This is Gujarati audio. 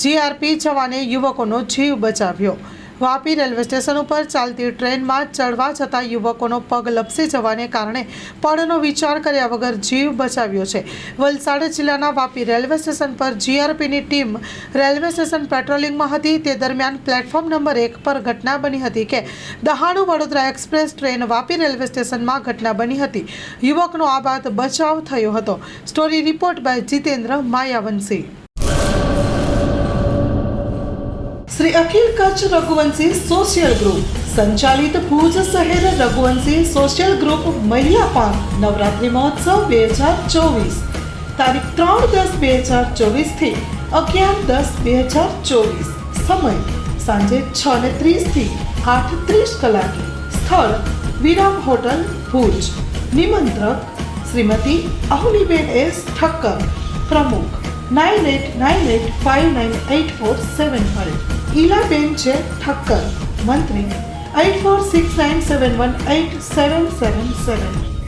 જીઆરપી જવાને યુવકોનો જીવ બચાવ્યો। વાપી રેલવે સ્ટેશન ઉપર ચાલતી ટ્રેનમાં ચડવા છતાં યુવકોનો પગ લપસી જવાને કારણે પળનો વિચાર કર્યા વગર જીવ બચાવ્યો છે। વલસાડ જિલ્લાના વાપી રેલવે સ્ટેશન પર જીઆરપીની ટીમ રેલવે સ્ટેશન પેટ્રોલિંગમાં હતી। તે દરમિયાન પ્લેટફોર્મ નંબર 1 પર ઘટના બની હતી કે Dahanu Vadodara express train Vapi railway સ્ટેશનમાં ઘટના બની હતી। યુવકનો આ બાદ બચાવ થયો હતો। Story report by Jitendra Mayavanshi. Shri Akhil Kutch Raghuvanshi social group संचालित भूज शहर रघुवंशी सोशल ग्रुप महिला पार्क नवरात्रि महोत्सव 2024 तारीख 3-10-2024 थी 11-10-2024 समय सांजे 6:30 थी 8:30 कलाके स्थल विराम होटल भूज निमंत्रक श्रीमती अहुलीबेन एस ठक्कर प्रमुख 9898598475 ઈલાબેન છે ઠક્કર મંત્રી 8469718777